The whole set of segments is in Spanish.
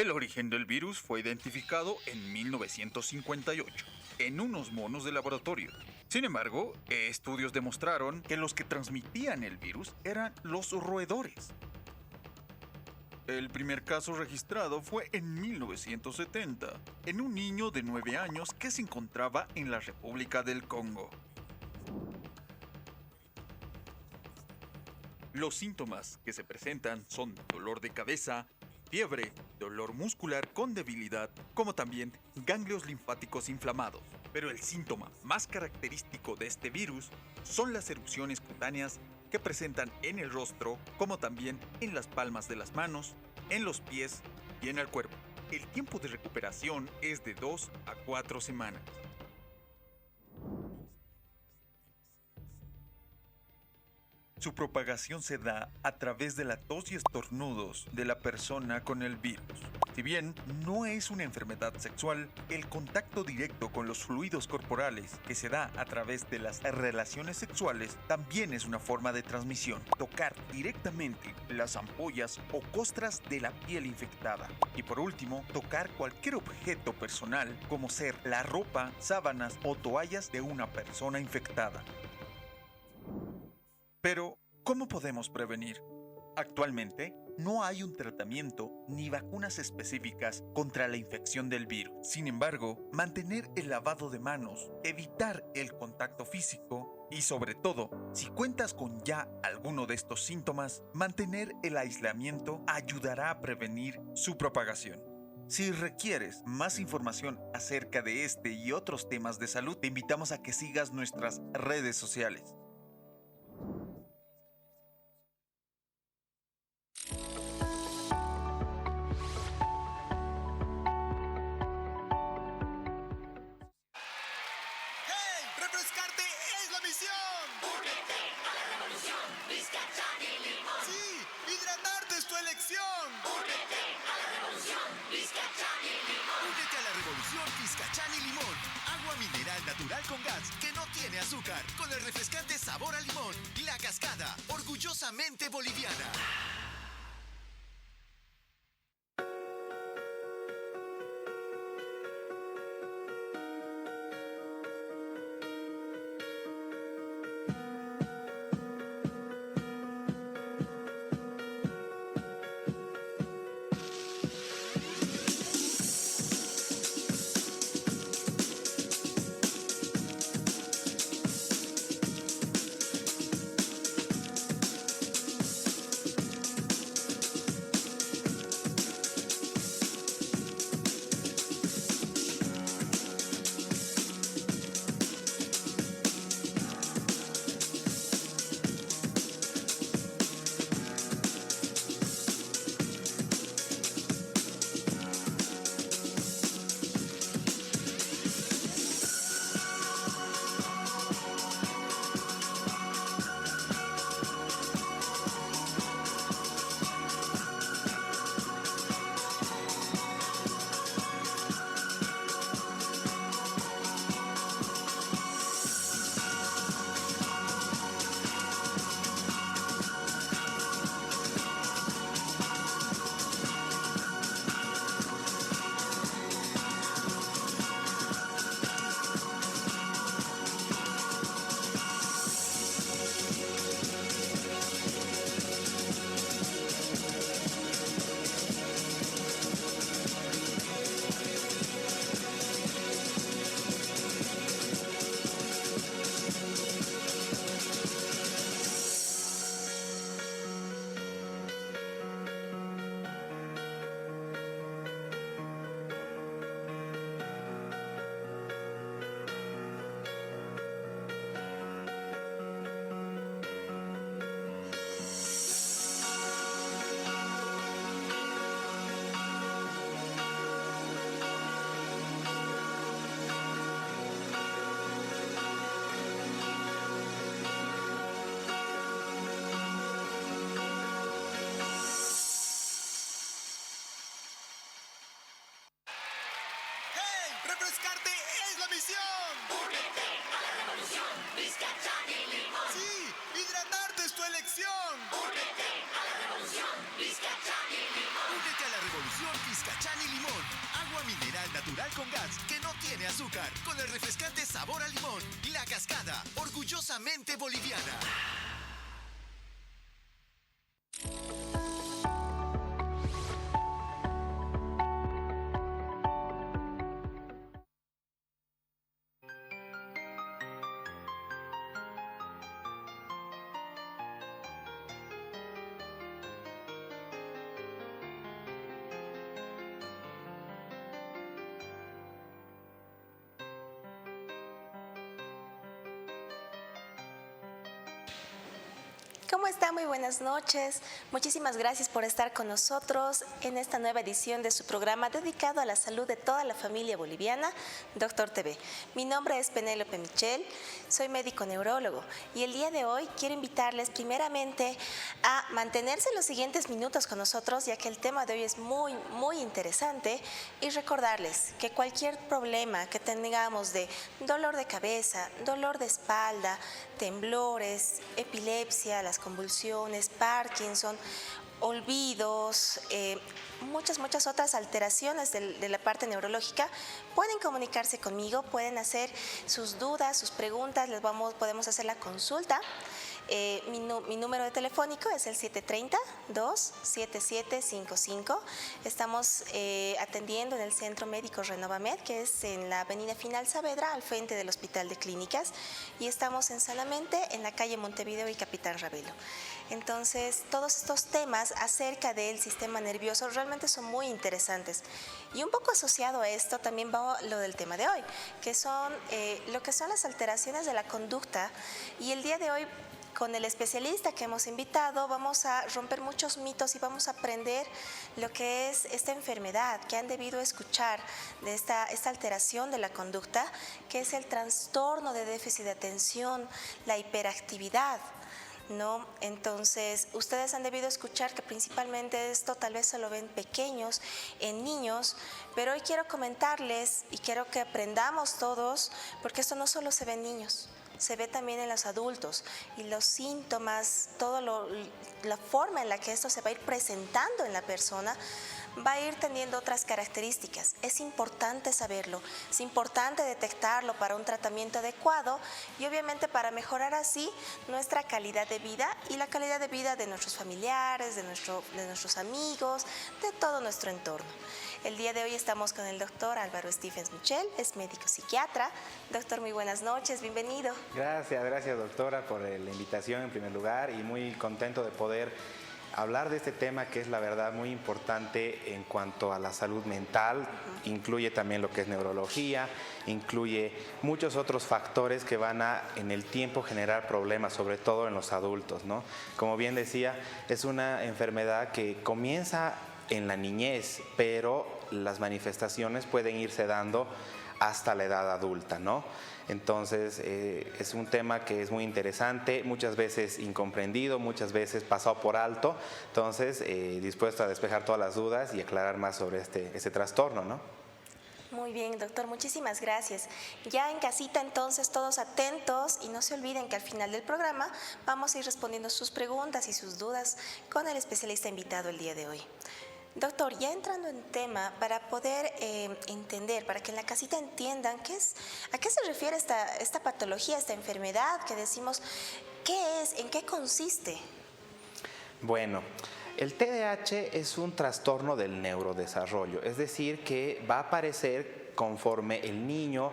El origen del virus fue identificado en 1958 en unos monos de laboratorio. Sin embargo, estudios demostraron que los que transmitían el virus eran los roedores. El primer caso registrado fue en 1970, en un niño de 9 años que se encontraba en la República del Congo. Los síntomas que se presentan son dolor de cabeza, fiebre, dolor muscular con debilidad, como también ganglios linfáticos inflamados. Pero el síntoma más característico de este virus son las erupciones cutáneas que presentan en el rostro, como también en las palmas de las manos, en los pies y en el cuerpo. El tiempo de recuperación es de 2 a 4 semanas. Su propagación se da a través de la tos y estornudos de la persona con el virus. Si bien no es una enfermedad sexual, el contacto directo con los fluidos corporales que se da a través de las relaciones sexuales también es una forma de transmisión. Tocar directamente las ampollas o costras de la piel infectada. Y por último, tocar cualquier objeto personal como ser la ropa, sábanas o toallas de una persona infectada. Pero, ¿cómo podemos prevenir? Actualmente, no hay un tratamiento ni vacunas específicas contra la infección del virus. Sin embargo, mantener el lavado de manos, evitar el contacto físico y sobre todo, si cuentas con ya alguno de estos síntomas, mantener el aislamiento ayudará a prevenir su propagación. Si requieres más información acerca de este y otros temas de salud, te invitamos a que sigas nuestras redes sociales. ¡Hey! ¡Refrescarte es la misión! ¡Únete a la revolución! ¡Vizcachán y limón! ¡Sí! ¡Hidratarte es tu elección! ¡Únete a la revolución! ¡Vizcachán y limón! Únete a la revolución Vizcachán y limón. Agua mineral natural con gas que no tiene azúcar. Con el refrescante sabor a limón. La Cascada, orgullosamente boliviana. Cascada, orgullosamente boliviana. ¿Cómo está? Muy buenas noches. Muchísimas gracias por estar con nosotros en esta nueva edición de su programa dedicado a la salud de toda la familia boliviana, Doctor TV. Mi nombre es Penélope Michel, soy médico neurólogo y el día de hoy quiero invitarles primeramente a mantenerse los siguientes minutos con nosotros, ya que el tema de hoy es muy interesante, y recordarles que cualquier problema que tengamos de dolor de cabeza, dolor de espalda, temblores, epilepsia, las convulsiones, Parkinson, olvidos, muchas otras alteraciones de la parte neurológica, pueden comunicarse conmigo, pueden hacer sus dudas, sus preguntas, podemos hacer la consulta. Mi número de telefónico es el 730-27755. Estamos atendiendo en el Centro Médico Renovamed, que es en la Avenida Final Saavedra, al frente del Hospital de Clínicas, y estamos en Sanamente, en la calle Montevideo y Capitán Ravelo. Entonces, todos estos temas acerca del sistema nervioso realmente son muy interesantes. Y un poco asociado a esto también va lo del tema de hoy, que son lo que son las alteraciones de la conducta. Y el día de hoy, con el especialista que hemos invitado, vamos a romper muchos mitos y vamos a aprender lo que es esta enfermedad que han debido escuchar de esta alteración de la conducta, que es el trastorno de déficit de atención, la hiperactividad, ¿no? Entonces, ustedes han debido escuchar que principalmente esto tal vez se lo ven pequeños, en niños, pero hoy quiero comentarles y quiero que aprendamos todos, porque esto no solo se ve en niños, se ve también en los adultos, y los síntomas, la forma en la que esto se va a ir presentando en la persona va a ir teniendo otras características. Es importante saberlo, es importante detectarlo para un tratamiento adecuado y obviamente para mejorar así nuestra calidad de vida y la calidad de vida de nuestros familiares, de nuestros amigos, de todo nuestro entorno. El día de hoy estamos con el doctor Álvaro Stephens Michel, es médico psiquiatra. Doctor, muy buenas noches, bienvenido. Gracias doctora por la invitación en primer lugar, y muy contento de poder hablar de este tema que es la verdad muy importante en cuanto a la salud mental. Incluye también lo que es neurología, incluye muchos otros factores que van a en el tiempo generar problemas, sobre todo en los adultos, ¿no? Como bien decía, es una enfermedad que comienza en la niñez, pero las manifestaciones pueden irse dando hasta la edad adulta, ¿no? Entonces, es un tema que es muy interesante, muchas veces incomprendido, muchas veces pasado por alto. Entonces, dispuesto a despejar todas las dudas y aclarar más sobre este trastorno, ¿no? Muy bien, doctor, muchísimas gracias. Ya en casita, entonces, todos atentos, y no se olviden que al final del programa vamos a ir respondiendo sus preguntas y sus dudas con el especialista invitado el día de hoy. Doctor, ya entrando en tema, para poder entender, para que en la casita entiendan a qué se refiere esta patología, esta enfermedad que decimos, ¿qué es? ¿En qué consiste? Bueno, el TDAH es un trastorno del neurodesarrollo, es decir, que va a aparecer conforme el niño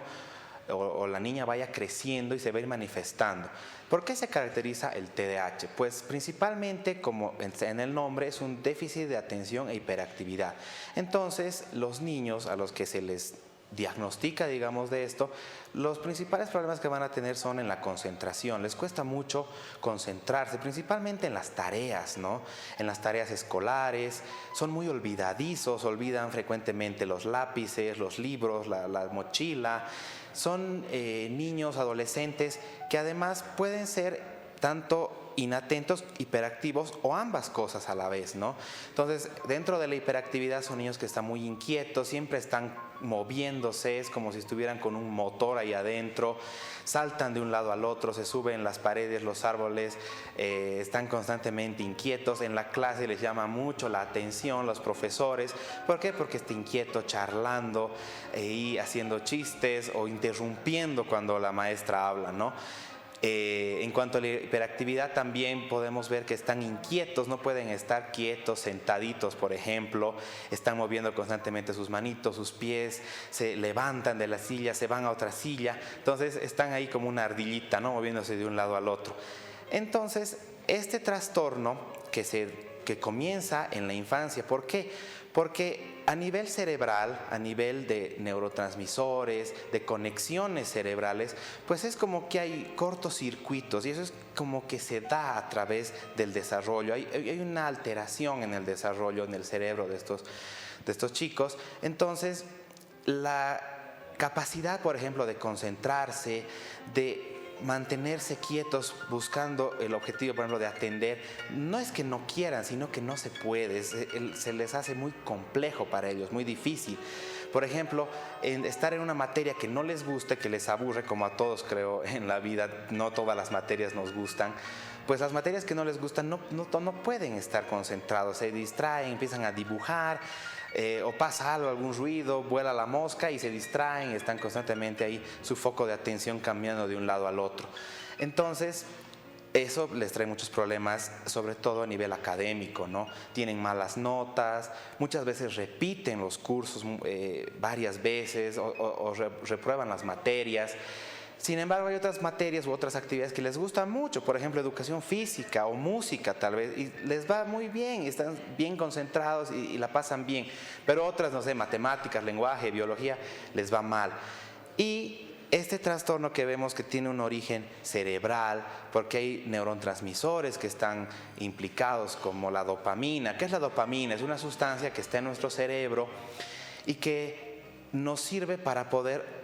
o la niña vaya creciendo y se va a ir manifestando. ¿Por qué se caracteriza el TDAH? Pues principalmente, como en el nombre, es un déficit de atención e hiperactividad. Entonces, los niños a los que se les diagnostica, digamos, de esto, los principales problemas que van a tener son en la concentración. Les cuesta mucho concentrarse, principalmente en las tareas, ¿no? En las tareas escolares, son muy olvidadizos, olvidan frecuentemente los lápices, los libros, la mochila. Son niños, adolescentes, que además pueden ser tanto inatentos, hiperactivos o ambas cosas a la vez, ¿no? Entonces, dentro de la hiperactividad son niños que están muy inquietos, siempre están moviéndose, es como si estuvieran con un motor ahí adentro, saltan de un lado al otro, se suben las paredes, los árboles, están constantemente inquietos. En la clase les llama mucho la atención los profesores. ¿Por qué? Porque está inquieto, charlando y haciendo chistes o interrumpiendo cuando la maestra habla, ¿no? En cuanto a la hiperactividad, también podemos ver que están inquietos, no pueden estar quietos, sentaditos, por ejemplo, están moviendo constantemente sus manitos, sus pies, se levantan de la silla, se van a otra silla, entonces están ahí como una ardillita, ¿no? Moviéndose de un lado al otro. Entonces, este trastorno que comienza en la infancia, ¿por qué? Porque a nivel cerebral, a nivel de neurotransmisores, de conexiones cerebrales, pues es como que hay cortocircuitos y eso es como que se da a través del desarrollo. Hay una alteración en el desarrollo, en el cerebro de estos chicos. Entonces, la capacidad, por ejemplo, de concentrarse, de mantenerse quietos buscando el objetivo, por ejemplo, de atender, no es que no quieran, sino que no se puede, se les hace muy complejo para ellos, muy difícil. Por ejemplo, estar en una materia que no les guste, que les aburre, como a todos creo en la vida, no todas las materias nos gustan, pues las materias que no les gustan no pueden estar concentrados, se distraen, empiezan a dibujar, o pasa algo, algún ruido, vuela la mosca y se distraen, están constantemente ahí, su foco de atención cambiando de un lado al otro. Entonces, eso les trae muchos problemas, sobre todo a nivel académico, ¿no? Tienen malas notas, muchas veces repiten los cursos varias veces o reprueban las materias. Sin embargo, hay otras materias u otras actividades que les gustan mucho, por ejemplo, educación física o música tal vez, y les va muy bien, están bien concentrados y la pasan bien, pero otras, no sé, matemáticas, lenguaje, biología, les va mal. Y este trastorno que vemos que tiene un origen cerebral, porque hay neurotransmisores que están implicados como la dopamina. ¿Qué es la dopamina? Es una sustancia que está en nuestro cerebro y que nos sirve para poder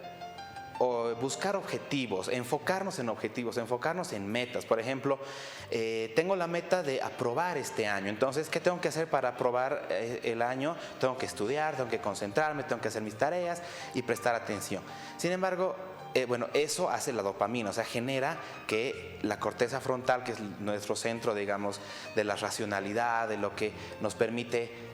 buscar objetivos, enfocarnos en objetivos, enfocarnos en metas. Por ejemplo, tengo la meta de aprobar este año, entonces, ¿qué tengo que hacer para aprobar el año? Tengo que estudiar, tengo que concentrarme, tengo que hacer mis tareas y prestar atención. Sin embargo, bueno, eso hace la dopamina, o sea, genera que la corteza frontal, que es nuestro centro, digamos, de la racionalidad, de lo que nos permite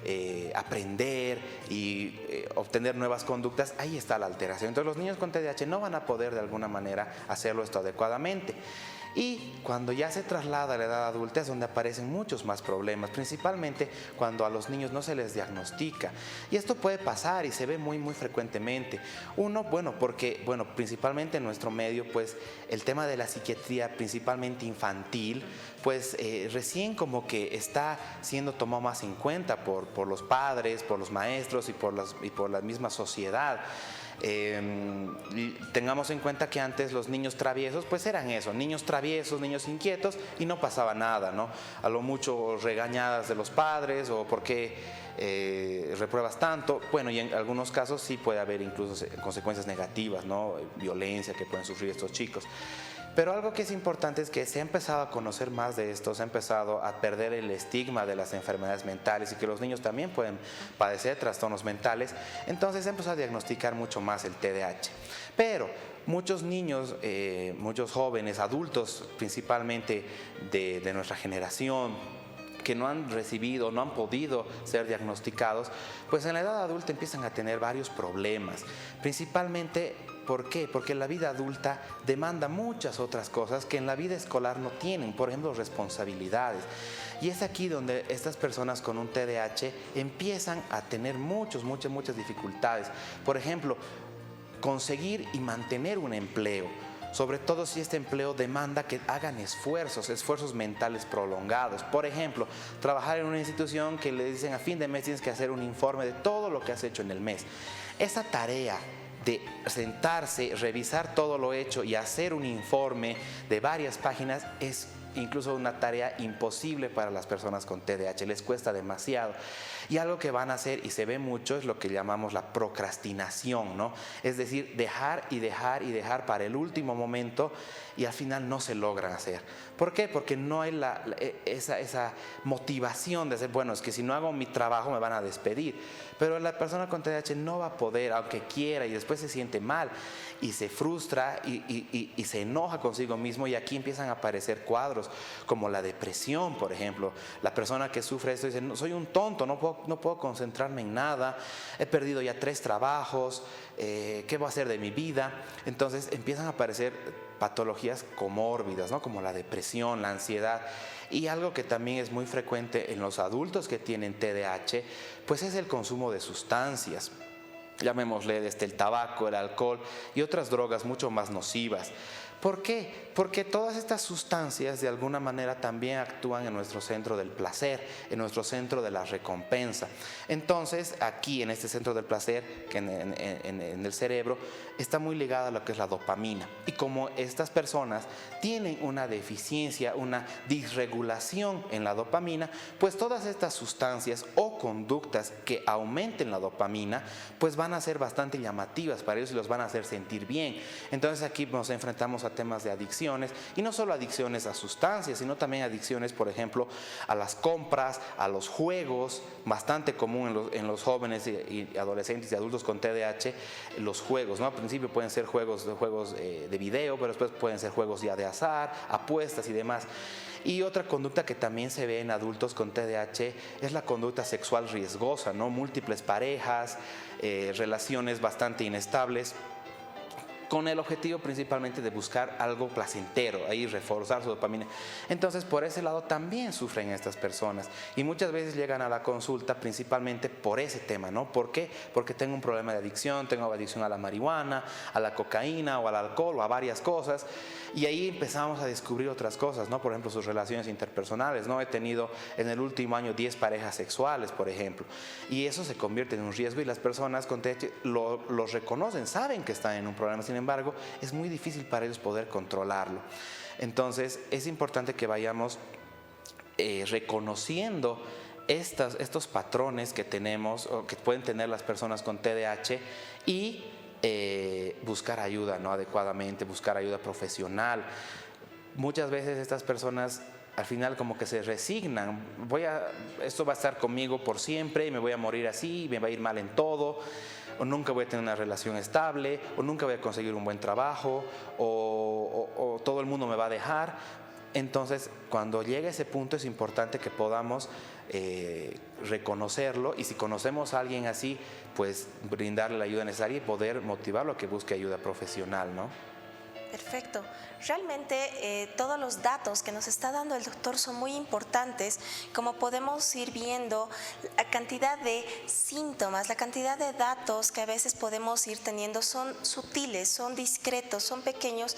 aprender y obtener nuevas conductas, ahí está la alteración. Entonces los niños con TDAH no van a poder de alguna manera hacerlo esto adecuadamente. Y cuando ya se traslada a la edad adulta es donde aparecen muchos más problemas, principalmente cuando a los niños no se les diagnostica. Y esto puede pasar y se ve muy frecuentemente. Uno, porque principalmente en nuestro medio, pues el tema de la psiquiatría, principalmente infantil, pues recién como que está siendo tomado más en cuenta por los padres, por los maestros y por la misma sociedad. Tengamos en cuenta que antes los niños traviesos pues eran eso, niños traviesos, niños inquietos y no pasaba nada, ¿no? A lo mucho regañadas de los padres o por qué repruebas tanto. Bueno, y en algunos casos sí puede haber incluso consecuencias negativas, ¿no? Violencia que pueden sufrir estos chicos. Pero algo que es importante es que se ha empezado a conocer más de esto, se ha empezado a perder el estigma de las enfermedades mentales y que los niños también pueden padecer trastornos mentales. Entonces se ha empezado a diagnosticar mucho más el TDAH. Pero muchos niños, muchos jóvenes, adultos principalmente de nuestra generación, que no han recibido, no han podido ser diagnosticados, pues en la edad adulta empiezan a tener varios problemas. Principalmente, ¿por qué? Porque la vida adulta demanda muchas otras cosas que en la vida escolar no tienen, por ejemplo, responsabilidades. Y es aquí donde estas personas con un TDAH empiezan a tener muchas dificultades. Por ejemplo, conseguir y mantener un empleo. Sobre todo si este empleo demanda que hagan esfuerzos mentales prolongados. Por ejemplo, trabajar en una institución que le dicen a fin de mes tienes que hacer un informe de todo lo que has hecho en el mes. Esa tarea de sentarse, revisar todo lo hecho y hacer un informe de varias páginas es incluso una tarea imposible para las personas con TDAH, les cuesta demasiado. Y algo que van a hacer, y se ve mucho, es lo que llamamos la procrastinación, ¿no? Es decir, dejar y dejar y dejar para el último momento y al final no se logran hacer. ¿Por qué? Porque no hay esa motivación de decir, bueno, es que si no hago mi trabajo me van a despedir. Pero la persona con TDAH no va a poder, aunque quiera, y después se siente mal y se frustra y se enoja consigo mismo, y aquí empiezan a aparecer cuadros como la depresión, por ejemplo. La persona que sufre esto dice, no, soy un tonto, no puedo concentrarme en nada, he perdido ya 3 trabajos, ¿qué voy a hacer de mi vida? Entonces empiezan a aparecer patologías comórbidas, ¿no? Como la depresión, la ansiedad. Y algo que también es muy frecuente en los adultos que tienen TDAH, pues es el consumo de sustancias. Llamémosle desde el tabaco, el alcohol y otras drogas mucho más nocivas. ¿Por qué? Porque todas estas sustancias de alguna manera también actúan en nuestro centro del placer, en nuestro centro de la recompensa. Entonces, aquí en este centro del placer, que en el cerebro, está muy ligada a lo que es la dopamina. Y como estas personas tienen una deficiencia, una disregulación en la dopamina, pues todas estas sustancias o conductas que aumenten la dopamina, pues van a ser bastante llamativas para ellos y los van a hacer sentir bien. Entonces aquí nos enfrentamos a temas de adicciones, y no solo adicciones a sustancias, sino también adicciones, por ejemplo, a las compras, a los juegos, bastante común en los jóvenes y adolescentes y adultos con TDAH, los juegos, ¿no? Al principio pueden ser juegos de video, pero después pueden ser juegos ya de azar, apuestas y demás. Y otra conducta que también se ve en adultos con TDAH es la conducta sexual riesgosa, ¿no? Múltiples parejas, relaciones bastante inestables, con el objetivo principalmente de buscar algo placentero, ahí reforzar su dopamina. Entonces, por ese lado también sufren estas personas, y muchas veces llegan a la consulta principalmente por ese tema, ¿no? ¿Por qué? Porque tengo un problema de adicción, tengo adicción a la marihuana, a la cocaína o al alcohol o a varias cosas, y ahí empezamos a descubrir otras cosas, ¿no? Por ejemplo, sus relaciones interpersonales, ¿no? He tenido en el último año 10 parejas sexuales, por ejemplo, y eso se convierte en un riesgo, y las personas con TDAH lo reconocen, saben que están en un problema, sin embargo, es muy difícil para ellos poder controlarlo. Entonces, es importante que vayamos reconociendo estos patrones que tenemos o que pueden tener las personas con TDAH y buscar ayuda, ¿no? Adecuadamente, buscar ayuda profesional. Muchas veces estas personas al final como que se resignan, esto va a estar conmigo por siempre, me voy a morir así, me va a ir mal en todo, o nunca voy a tener una relación estable, o nunca voy a conseguir un buen trabajo, o todo el mundo me va a dejar. Entonces, cuando llegue ese punto es importante que podamos reconocerlo, y si conocemos a alguien así, pues brindarle la ayuda necesaria y poder motivarlo a que busque ayuda profesional, ¿no? Perfecto. Realmente todos los datos que nos está dando el doctor son muy importantes. Como podemos ir viendo, la cantidad de síntomas, la cantidad de datos que a veces podemos ir teniendo son sutiles, son discretos, son pequeños,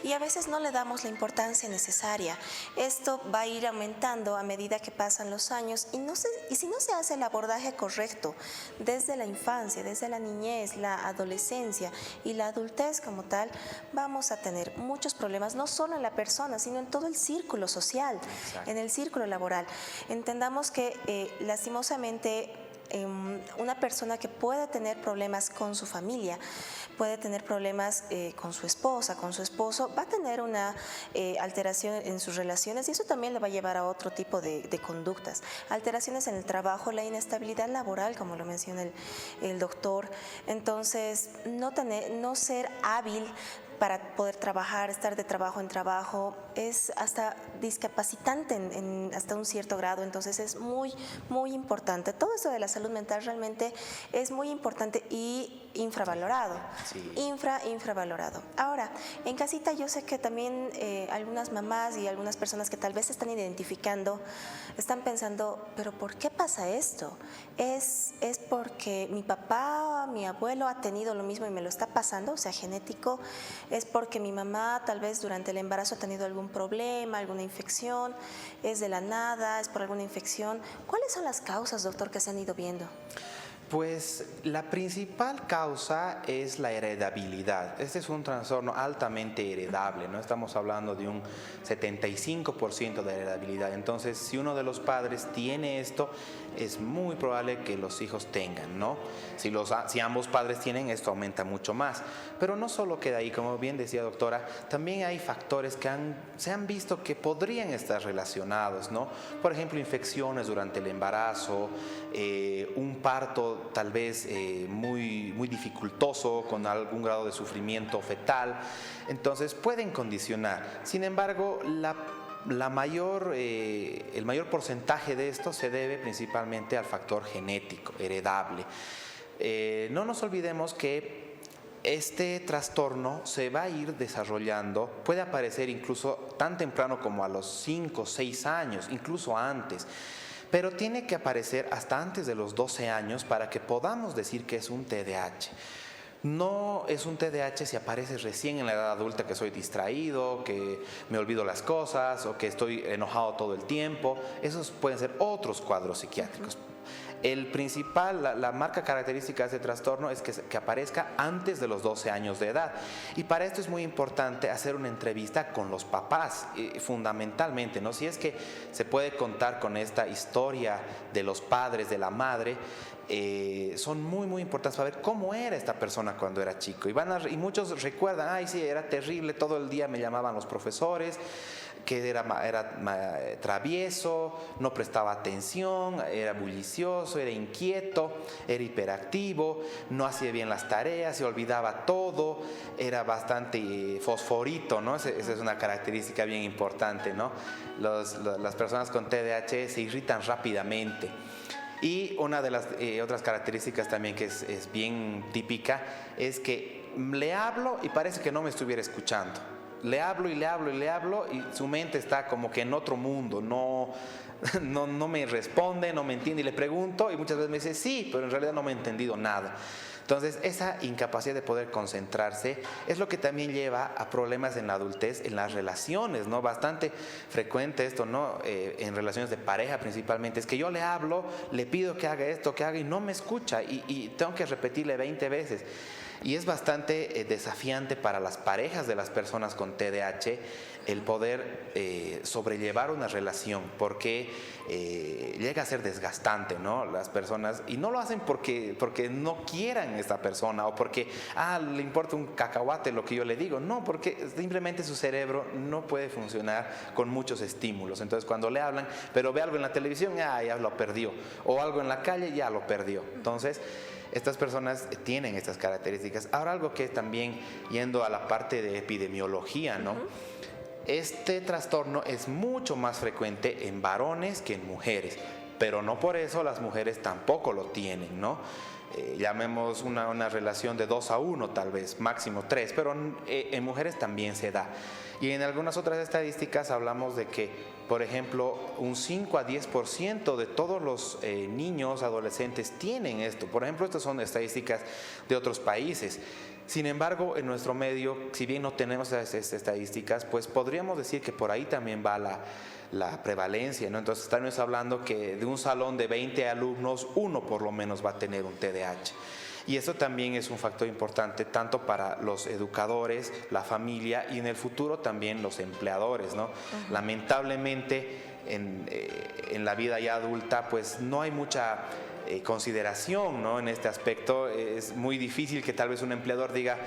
y a veces no le damos la importancia necesaria. Esto va a ir aumentando a medida que pasan los años, y si no se hace el abordaje correcto desde la infancia, desde la niñez, la adolescencia y la adultez como tal, vamos a tener muchos problemas, no solo en la persona, sino en todo el círculo social. Exacto. En el círculo laboral. Entendamos que lastimosamente una persona que puede tener problemas con su familia, puede tener problemas con su esposa, con su esposo, va a tener una alteración en sus relaciones, y eso también le va a llevar a otro tipo de conductas. Alteraciones en el trabajo, la inestabilidad laboral, como lo menciona el doctor. Entonces, no ser hábil para poder trabajar, estar de trabajo en trabajo, es hasta discapacitante hasta un cierto grado. Entonces es muy, muy importante. Todo eso de la salud mental realmente es muy importante y infravalorado. Sí. Infravalorado. Ahora, en casita yo sé que también algunas mamás y algunas personas que tal vez se están identificando, están pensando, ¿pero por qué pasa esto? ¿Es porque mi papá, mi abuelo ha tenido lo mismo y me lo está pasando? O sea, genético. ¿Es porque mi mamá tal vez durante el embarazo ha tenido algún problema, alguna infección? ¿Es de la nada? ¿Es por alguna infección? ¿Cuáles son las causas, doctor, que se han ido viendo? Pues la principal causa es la heredabilidad. Este es un trastorno altamente heredable, ¿no? Estamos hablando de un 75% de heredabilidad. Entonces, si uno de los padres tiene esto, es muy probable que los hijos tengan, ¿no? Si ambos padres tienen, esto aumenta mucho más. Pero no solo queda ahí, como bien decía doctora, también hay factores que se han visto que podrían estar relacionados, ¿no? Por ejemplo, infecciones durante el embarazo, un parto tal vez muy dificultoso, con algún grado de sufrimiento fetal. Entonces pueden condicionar. Sin embargo, el mayor porcentaje de esto se debe principalmente al factor genético, heredable. No nos olvidemos que este trastorno se va a ir desarrollando, puede aparecer incluso tan temprano como a los 5 o 6 años, incluso antes. Pero tiene que aparecer hasta antes de los 12 años para que podamos decir que es un TDAH. No es un TDAH si aparece recién en la edad adulta, que soy distraído, que me olvido las cosas o que estoy enojado todo el tiempo. Esos pueden ser otros cuadros psiquiátricos. El principal, la marca característica de este trastorno es que aparezca antes de los 12 años de edad. Y para esto es muy importante hacer una entrevista con los papás, fundamentalmente, ¿no? Si es que se puede contar con esta historia de los padres, de la madre, son muy importantes para ver cómo era esta persona cuando era chico. Y muchos recuerdan, ay sí, era terrible, todo el día me llamaban los profesores, que era travieso, no prestaba atención, era bullicioso, era inquieto, era hiperactivo, no hacía bien las tareas, se olvidaba todo, era bastante fosforito, ¿no? Esa es una característica bien importante, ¿no? Las personas con TDAH se irritan rápidamente. Y una de las otras características también que es bien típica es que le hablo y parece que no me estuviera escuchando. Le hablo y su mente está como que en otro mundo, no me responde, no me entiende, y le pregunto y muchas veces me dice sí, pero en realidad no me ha entendido nada. Entonces, esa incapacidad de poder concentrarse es lo que también lleva a problemas en la adultez, en las relaciones, ¿no? Bastante frecuente esto, ¿no? En relaciones de pareja principalmente, es que yo le hablo, le pido que haga esto, que haga y no me escucha y tengo que repetirle 20 veces. Y es bastante desafiante para las parejas de las personas con TDAH el poder sobrellevar una relación, porque llega a ser desgastante, ¿no? Las personas, y no lo hacen porque no quieran a esta persona o porque le importa un cacahuate lo que yo le digo, no, porque simplemente su cerebro no puede funcionar con muchos estímulos. Entonces cuando le hablan, pero ve algo en la televisión, ya lo perdió, o algo en la calle, ya lo perdió. Entonces estas personas tienen estas características. Ahora, algo que también, yendo a la parte de epidemiología, ¿no? Este trastorno es mucho más frecuente en varones que en mujeres, pero no por eso las mujeres tampoco lo tienen, ¿no? Llamemos una relación de 2-1 tal vez, máximo 3, pero en mujeres también se da. Y en algunas otras estadísticas hablamos de que, por ejemplo, un 5-10% de todos los niños, adolescentes tienen esto. Por ejemplo, estas son estadísticas de otros países. Sin embargo, en nuestro medio, si bien no tenemos esas estadísticas, pues podríamos decir que por ahí también va la prevalencia, ¿no? Entonces estamos hablando que de un salón de 20 alumnos, uno por lo menos va a tener un TDAH. Y eso también es un factor importante tanto para los educadores, la familia y en el futuro también los empleadores, ¿no? Lamentablemente en la vida ya adulta pues no hay mucha consideración, ¿no? En este aspecto es muy difícil que tal vez un empleador diga,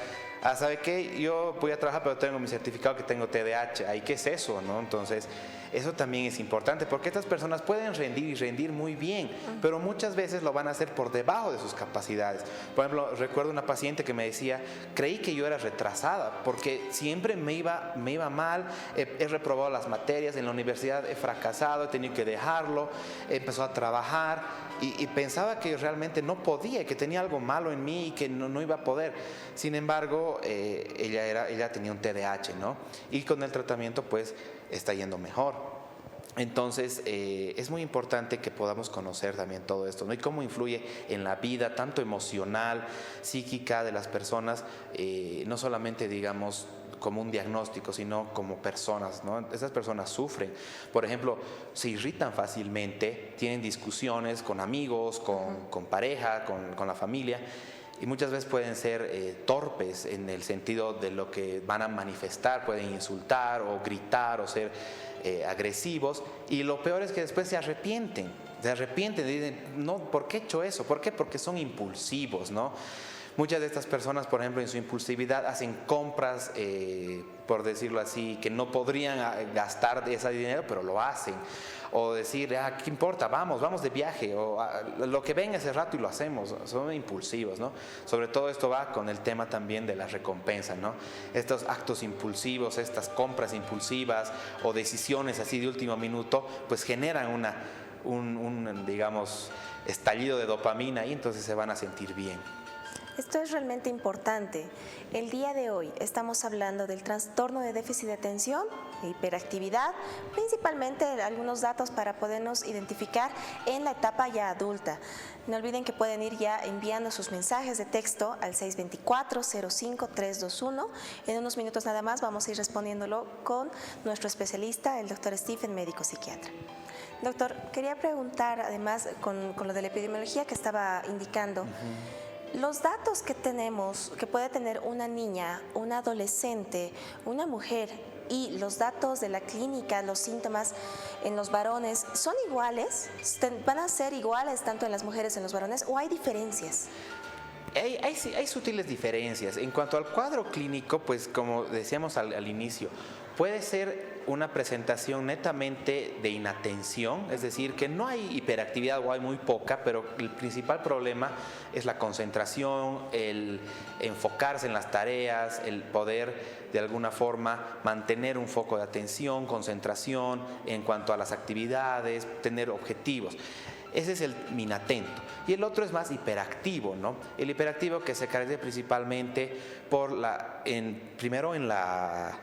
¿sabe qué? Yo voy a trabajar pero tengo mi certificado que tengo TDAH. ¿Ahí qué es eso, no? Entonces eso también es importante porque estas personas pueden rendir muy bien, pero muchas veces lo van a hacer por debajo de sus capacidades. Por ejemplo, recuerdo una paciente que me decía, creí que yo era retrasada porque siempre me iba mal, he reprobado las materias, en la universidad he fracasado, he tenido que dejarlo, empezó a trabajar y pensaba que realmente no podía, que tenía algo malo en mí y que no iba a poder. Sin embargo, ella tenía un TDAH, ¿no? Y con el tratamiento pues está yendo mejor. Entonces es muy importante que podamos conocer también todo esto, ¿no? Y cómo influye en la vida tanto emocional, psíquica de las personas, no solamente digamos como un diagnóstico, sino como personas, ¿no? Esas personas sufren. Por ejemplo, se irritan fácilmente, tienen discusiones con amigos, con pareja, con la familia, y muchas veces pueden ser torpes en el sentido de lo que van a manifestar, pueden insultar o gritar o ser agresivos, y lo peor es que después se arrepienten y dicen, no, ¿por qué he hecho eso? ¿Por qué? Porque son impulsivos, ¿no? Muchas de estas personas, por ejemplo, en su impulsividad hacen compras, por decirlo así, que no podrían gastar ese dinero, pero lo hacen. O decir, ¿qué importa? Vamos de viaje, o lo que venga ese rato y lo hacemos. Son impulsivos, ¿no? Sobre todo esto va con el tema también de la recompensa, ¿no? Estos actos impulsivos, estas compras impulsivas o decisiones así de último minuto, pues generan un digamos, estallido de dopamina y entonces se van a sentir bien. Esto es realmente importante. El día de hoy estamos hablando del trastorno de déficit de atención e hiperactividad, principalmente algunos datos para podernos identificar en la etapa ya adulta. No olviden que pueden ir ya enviando sus mensajes de texto al 624-05-321. En unos minutos nada más vamos a ir respondiéndolo con nuestro especialista, el doctor Stephen, médico psiquiatra. Doctor, quería preguntar además con lo de la epidemiología que estaba indicando. Los datos que tenemos, que puede tener una niña, una adolescente, una mujer, y los datos de la clínica, los síntomas en los varones, ¿son iguales? ¿Van a ser iguales tanto en las mujeres y en los varones o hay diferencias? Hay sutiles diferencias. En cuanto al cuadro clínico, pues como decíamos al inicio, puede ser una presentación netamente de inatención, es decir, que no hay hiperactividad o hay muy poca, pero el principal problema es la concentración, el enfocarse en las tareas, el poder de alguna forma mantener un foco de atención, concentración en cuanto a las actividades, tener objetivos. Ese es el inatento. Y el otro es más hiperactivo, ¿no? El hiperactivo que se caracteriza principalmente por primero en la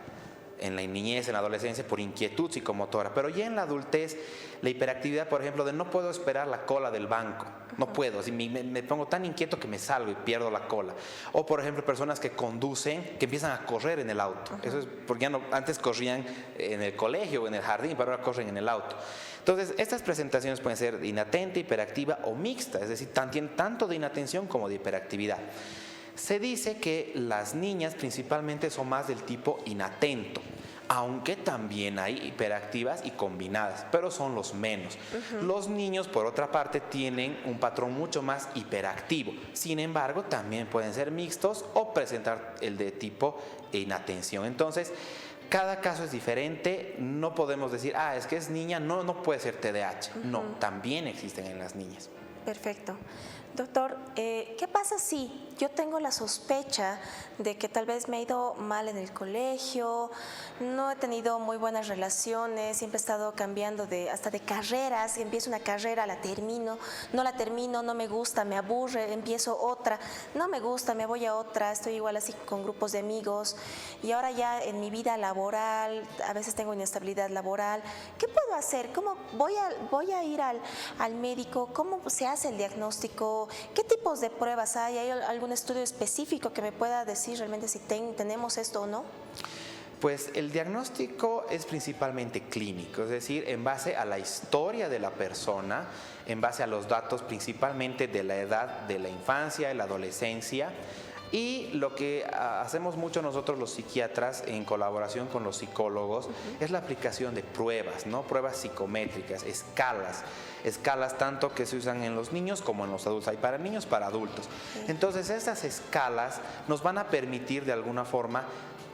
niñez, en la adolescencia, por inquietud psicomotora, pero ya en la adultez, la hiperactividad, por ejemplo, de no puedo esperar la cola del banco, no puedo, si me pongo tan inquieto que me salgo y pierdo la cola. O, por ejemplo, personas que conducen, que empiezan a correr en el auto. Eso es porque ya no, antes corrían en el colegio o en el jardín, pero ahora corren en el auto. Entonces, estas presentaciones pueden ser inatente, hiperactiva o mixta, es decir, tanto de inatención como de hiperactividad. Se dice que las niñas principalmente son más del tipo inatento, aunque también hay hiperactivas y combinadas, pero son los menos. Los niños, por otra parte, tienen un patrón mucho más hiperactivo. Sin embargo, también pueden ser mixtos o presentar el de tipo inatención. Entonces, cada caso es diferente. No podemos decir, es que es niña, no puede ser TDAH. No, también existen en las niñas. Perfecto. Doctor, ¿qué pasa si yo tengo la sospecha de que tal vez me he ido mal en el colegio, no he tenido muy buenas relaciones, siempre he estado cambiando hasta de carreras, empiezo una carrera, la termino, no me gusta, me aburre, empiezo otra, no me gusta, me voy a otra, estoy igual así con grupos de amigos y ahora ya en mi vida laboral, a veces tengo inestabilidad laboral, ¿qué puedo hacer? ¿Cómo voy a ir al médico? ¿Cómo se hace el diagnóstico? ¿Qué tipos de pruebas hay? ¿Hay algún estudio específico que me pueda decir realmente si tenemos esto o no? Pues el diagnóstico es principalmente clínico, es decir, en base a la historia de la persona, en base a los datos principalmente de la edad de la infancia, de la adolescencia. Y lo que hacemos mucho nosotros los psiquiatras en colaboración con los psicólogos es la aplicación de pruebas, ¿no? Pruebas psicométricas, escalas tanto que se usan en los niños como en los adultos. Hay para niños, para adultos. Entonces estas escalas nos van a permitir de alguna forma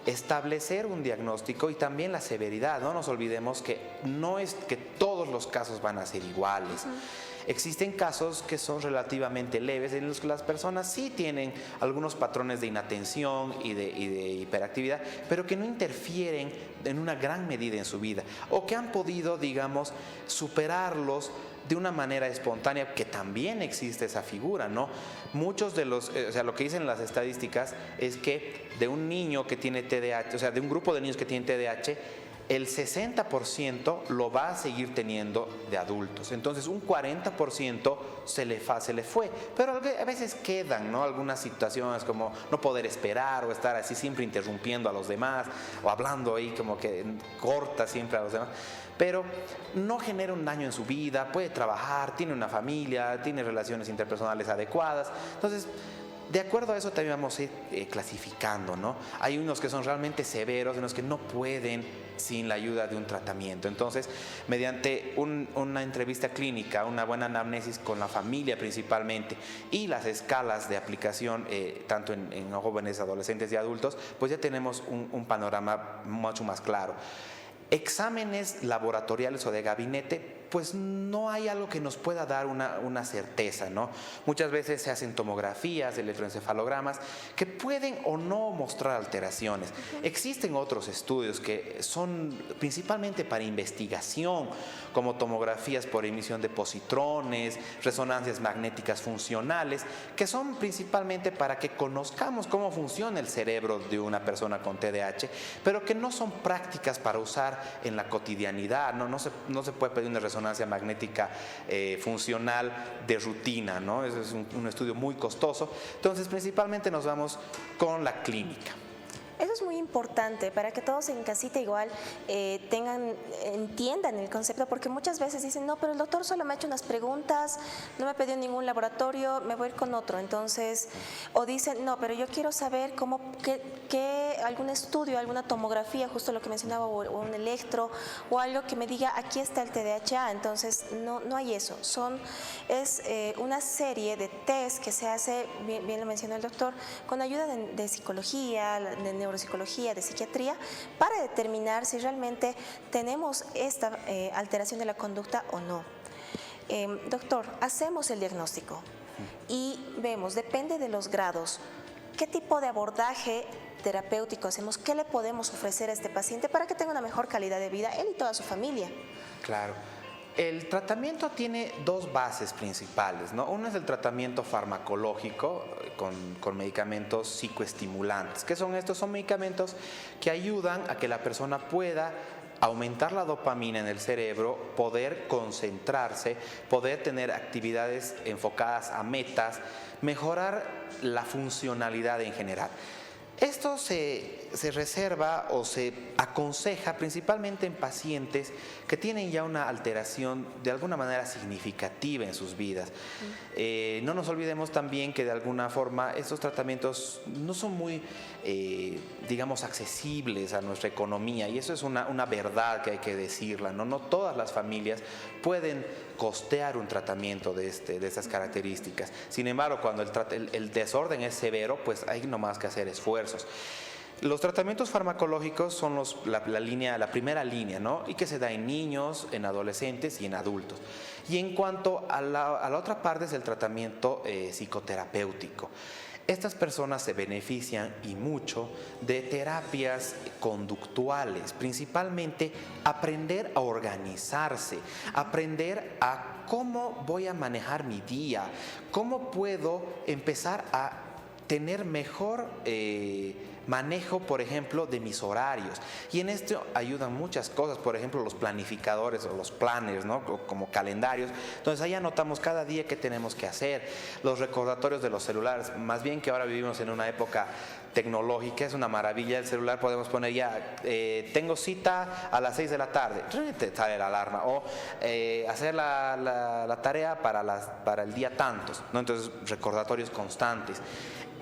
establecer un diagnóstico y también la severidad. No nos olvidemos que no es que todos los casos van a ser iguales. Existen casos que son relativamente leves en los que las personas sí tienen algunos patrones de inatención y de hiperactividad, pero que no interfieren en una gran medida en su vida o que han podido, digamos, superarlos de una manera espontánea, que también existe esa figura, ¿no? Muchos de los, lo que dicen las estadísticas es que de un niño que tiene TDAH, de un grupo de niños que tienen TDAH, el 60% lo va a seguir teniendo de adultos. Entonces un 40% se le fue. Pero a veces quedan, ¿no?, algunas situaciones como no poder esperar o estar así siempre interrumpiendo a los demás o hablando ahí como que corta siempre a los demás. Pero no genera un daño en su vida, puede trabajar, tiene una familia, tiene relaciones interpersonales adecuadas. Entonces, de acuerdo a eso también vamos a ir clasificando, ¿no? Hay unos que son realmente severos, en los que no pueden sin la ayuda de un tratamiento. Entonces, mediante una entrevista clínica, una buena anamnesis con la familia principalmente y las escalas de aplicación tanto en jóvenes, adolescentes y adultos, pues ya tenemos un panorama mucho más claro. Exámenes laboratoriales o de gabinete, pues no hay algo que nos pueda dar una certeza, ¿no? Muchas veces se hacen tomografías, electroencefalogramas, que pueden o no mostrar alteraciones. Existen otros estudios que son principalmente para investigación, como tomografías por emisión de positrones, resonancias magnéticas funcionales, que son principalmente para que conozcamos cómo funciona el cerebro de una persona con TDAH, pero que no son prácticas para usar en la cotidianidad, ¿no? No se puede pedir una resonancia magnética funcional de rutina, ¿no? Es un estudio muy costoso. Entonces, principalmente nos vamos con la clínica. Eso es muy importante para que todos en casita igual entiendan el concepto, porque muchas veces dicen, no, pero el doctor solo me ha hecho unas preguntas, no me ha pedido ningún laboratorio, me voy a ir con otro. Entonces, o dicen, no, pero yo quiero saber qué algún estudio, alguna tomografía, justo lo que mencionaba, o un electro, o algo que me diga, aquí está el TDAH. Entonces, no hay eso. Es una serie de test que se hace, bien lo mencionó el doctor, con ayuda de psicología, de neuropsicología, de psiquiatría, para determinar si realmente tenemos esta alteración de la conducta o no. Doctor, hacemos el diagnóstico y vemos, depende de los grados, qué tipo de abordaje terapéutico hacemos, qué le podemos ofrecer a este paciente para que tenga una mejor calidad de vida, él y toda su familia. Claro. El tratamiento tiene dos bases principales, ¿no? Uno es el tratamiento farmacológico con medicamentos psicoestimulantes. ¿Qué son estos? Son medicamentos que ayudan a que la persona pueda aumentar la dopamina en el cerebro, poder concentrarse, poder tener actividades enfocadas a metas, mejorar la funcionalidad en general. Esto se reserva o se aconseja principalmente en pacientes que tienen ya una alteración de alguna manera significativa en sus vidas. No nos olvidemos también que de alguna forma estos tratamientos no son muy, digamos, accesibles a nuestra economía, y eso es una verdad que hay que decirla, ¿no? No todas las familias pueden costear un tratamiento de estas características. Sin embargo, cuando el desorden es severo, pues hay nomás que hacer esfuerzos. Los tratamientos farmacológicos son la primera línea, ¿no? Y que se da en niños, en adolescentes y en adultos. Y en cuanto a la otra parte es el tratamiento psicoterapéutico. Estas personas se benefician y mucho de terapias conductuales, principalmente aprender a organizarse, aprender a cómo voy a manejar mi día, cómo puedo empezar a tener mejor manejo, por ejemplo, de mis horarios. Y en esto ayudan muchas cosas, por ejemplo, los planificadores o los planners, ¿no? Como calendarios. Entonces ahí anotamos cada día qué tenemos que hacer. Los recordatorios de los celulares, más bien que ahora vivimos en una época tecnológica, es una maravilla el celular, podemos poner ya, tengo cita a las 6 de la tarde, te sale la alarma, o hacer la tarea para el día tantos, ¿no? Entonces recordatorios constantes.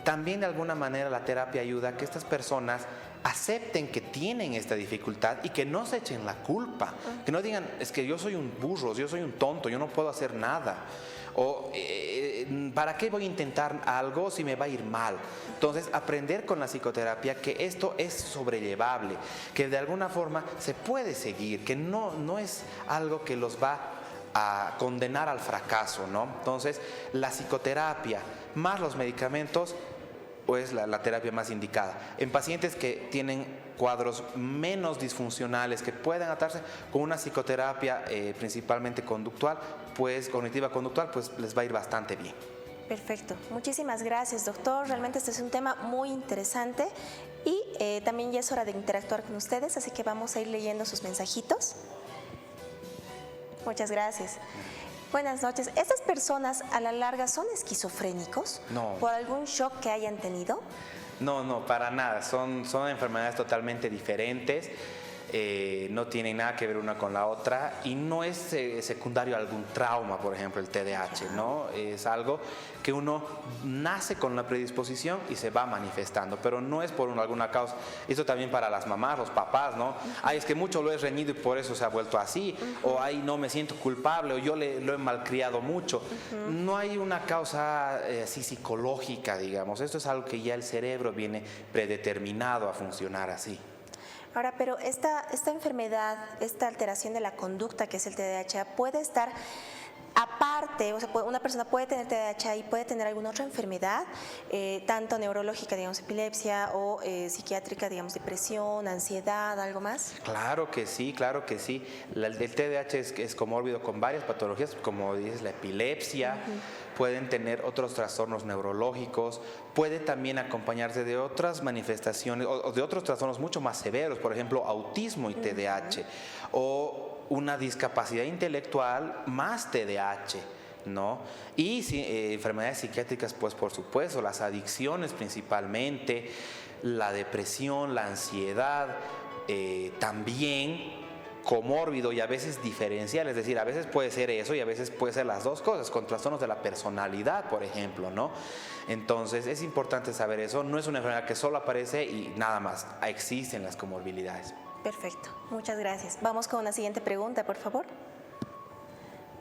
También de alguna manera la terapia ayuda a que estas personas acepten que tienen esta dificultad y que no se echen la culpa, que no digan, es que yo soy un burro, yo soy un tonto, yo no puedo hacer nada, o ¿para qué voy a intentar algo si me va a ir mal? Entonces, aprender con la psicoterapia que esto es sobrellevable, que de alguna forma se puede seguir, que no es algo que los va a condenar al fracaso, ¿no? Entonces, la psicoterapia más los medicamentos, pues la terapia más indicada. En pacientes que tienen cuadros menos disfuncionales, que puedan atarse con una psicoterapia principalmente conductual, pues cognitiva conductual, pues les va a ir bastante bien. Perfecto. Muchísimas gracias, doctor. Realmente este es un tema muy interesante y también ya es hora de interactuar con ustedes, así que vamos a ir leyendo sus mensajitos. Muchas gracias. Buenas noches. ¿Estas personas a la larga son esquizofrénicos? No. ¿Por algún shock que hayan tenido? No, para nada. Son enfermedades totalmente diferentes. No tienen nada que ver una con la otra y no es secundario a algún trauma, por ejemplo, el TDAH, ¿no? Es algo que uno nace con la predisposición y se va manifestando, pero no es por alguna causa. Esto también para las mamás, los papás, ¿no? Ay, es que mucho lo he reñido y por eso se ha vuelto así, o ay, no me siento culpable, o yo lo he malcriado mucho. No hay una causa así psicológica, digamos. Esto es algo que ya el cerebro viene predeterminado a funcionar así. Ahora, pero esta enfermedad, esta alteración de la conducta que es el TDAH, puede estar aparte, o sea, una persona puede tener TDAH y puede tener alguna otra enfermedad, tanto neurológica, digamos, epilepsia, o psiquiátrica, digamos, depresión, ansiedad, algo más. Claro que sí, claro que sí. El TDAH es comórbido con varias patologías, como dices, la epilepsia. Pueden tener otros trastornos neurológicos, puede también acompañarse de otras manifestaciones o de otros trastornos mucho más severos, por ejemplo, autismo y TDAH, o una discapacidad intelectual más TDAH, ¿no? Y enfermedades psiquiátricas, pues por supuesto, las adicciones principalmente, la depresión, la ansiedad, también comórbido y a veces diferencial, es decir, a veces puede ser eso y a veces puede ser las dos cosas, con trastornos de la personalidad, por ejemplo, ¿no? Entonces es importante saber eso, no es una enfermedad que solo aparece y nada más, existen las comorbilidades. Perfecto, muchas gracias. Vamos con la siguiente pregunta, por favor.